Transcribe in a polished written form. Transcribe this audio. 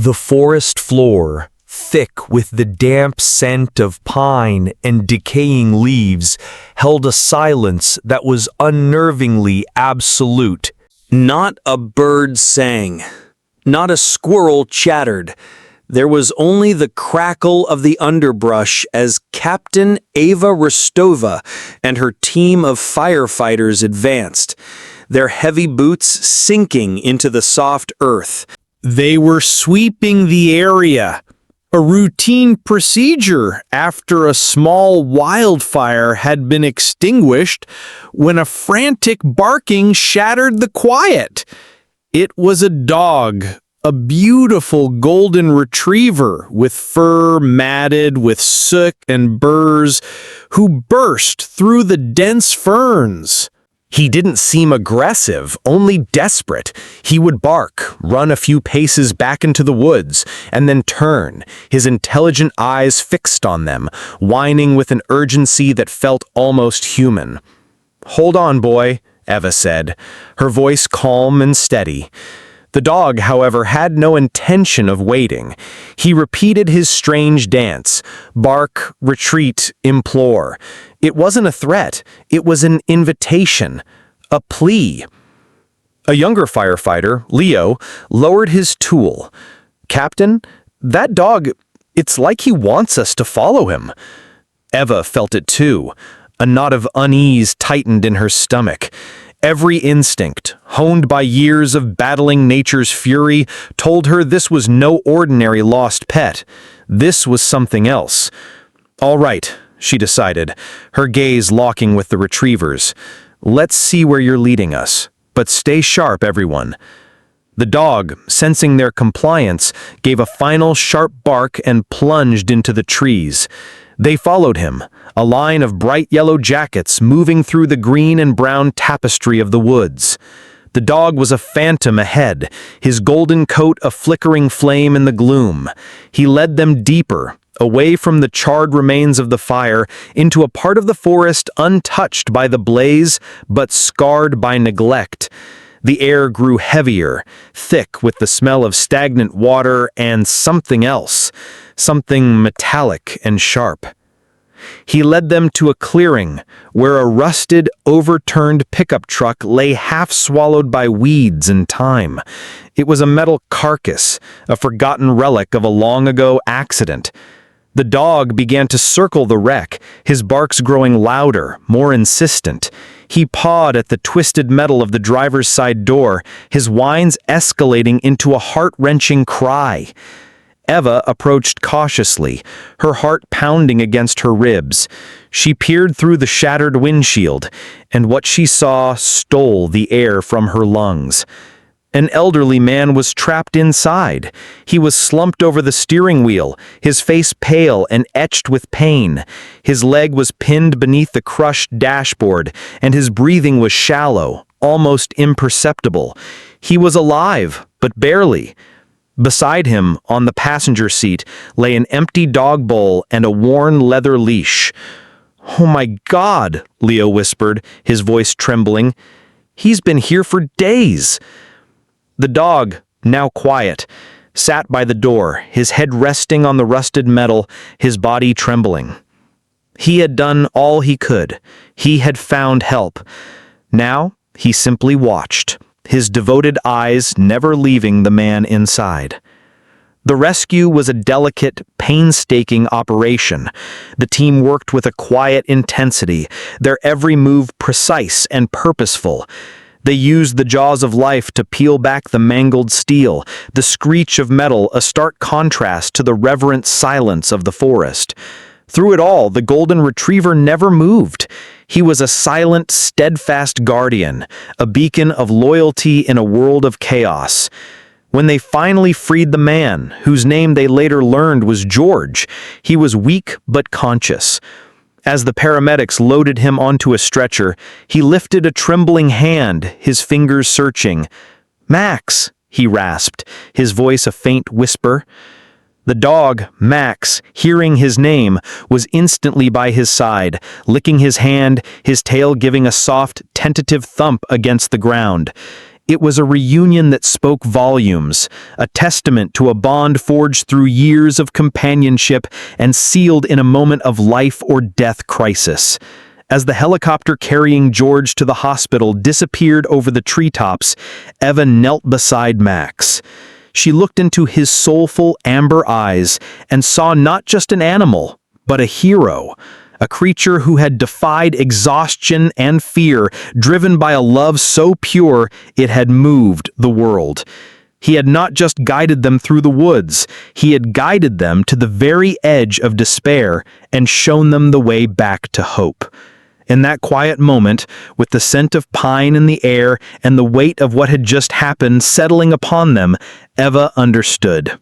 The forest floor, thick with the damp scent of pine and decaying leaves, held a silence that was unnervingly absolute. Not a bird sang. Not a squirrel chattered. There was only the crackle of the underbrush as Captain Ava Rostova and her team of firefighters advanced, their heavy boots sinking into the soft earth. They were sweeping the area, a routine procedure after a small wildfire had been extinguished when a frantic barking shattered the quiet. It was a dog, a beautiful golden retriever with fur matted with soot and burrs, who burst through the dense ferns. He didn't seem aggressive, only desperate. He would bark, run a few paces back into the woods, and then turn, his intelligent eyes fixed on them, whining with an urgency that felt almost human. "Hold on, boy," Eva said, her voice calm and steady. The dog, however, had no intention of waiting. He repeated his strange dance: bark, retreat, implore. It wasn't a threat, it was an invitation, a plea. A younger firefighter, Leo, lowered his tool. "Captain, that dog, it's like he wants us to follow him." Eva felt it too. A knot of unease tightened in her stomach. Every instinct, honed by years of battling nature's fury, told her this was no ordinary lost pet. This was something else. "All right," she decided, her gaze locking with the retrievers. "Let's see where you're leading us, but stay sharp, everyone." The dog, sensing their compliance, gave a final sharp bark and plunged into the trees. They followed him, a line of bright yellow jackets moving through the green and brown tapestry of the woods. The dog was a phantom ahead, his golden coat a flickering flame in the gloom. He led them deeper, away from the charred remains of the fire, into a part of the forest untouched by the blaze, but scarred by neglect. The air grew heavier, thick with the smell of stagnant water and something else, something metallic and sharp. He led them to a clearing where a rusted, overturned pickup truck lay half swallowed by weeds and time. It was a metal carcass, a forgotten relic of a long-ago accident. The dog began to circle the wreck, his barks growing louder, more insistent. He pawed at the twisted metal of the driver's side door, his whines escalating into a heart-wrenching cry. Eva approached cautiously, her heart pounding against her ribs. She peered through the shattered windshield, and what she saw stole the air from her lungs. An elderly man was trapped inside. He was slumped over the steering wheel, his face pale and etched with pain. His leg was pinned beneath the crushed dashboard, and his breathing was shallow, almost imperceptible. He was alive, but barely. Beside him, on the passenger seat, lay an empty dog bowl and a worn leather leash. "Oh my God," Leo whispered, his voice trembling. "He's been here for days." The dog, now quiet, sat by the door, his head resting on the rusted metal, his body trembling. He had done all he could. He had found help. Now he simply watched, his devoted eyes never leaving the man inside. The rescue was a delicate, painstaking operation. The team worked with a quiet intensity, their every move precise and purposeful. They used the jaws of life to peel back the mangled steel, the screech of metal a stark contrast to the reverent silence of the forest. Through it all, the golden retriever never moved. He was a silent, steadfast guardian, a beacon of loyalty in a world of chaos. When they finally freed the man, whose name they later learned was George, he was weak but conscious. As the paramedics loaded him onto a stretcher, he lifted a trembling hand, his fingers searching. "Max," he rasped, his voice a faint whisper. The dog, Max, hearing his name, was instantly by his side, licking his hand, his tail giving a soft, tentative thump against the ground. It was a reunion that spoke volumes, a testament to a bond forged through years of companionship and sealed in a moment of life or death crisis. As the helicopter carrying George to the hospital disappeared over the treetops, Eva knelt beside Max. She looked into his soulful amber eyes and saw not just an animal, but a hero, a creature who had defied exhaustion and fear, driven by a love so pure it had moved the world. He had not just guided them through the woods, he had guided them to the very edge of despair and shown them the way back to hope. In that quiet moment, with the scent of pine in the air and the weight of what had just happened settling upon them, Eva understood.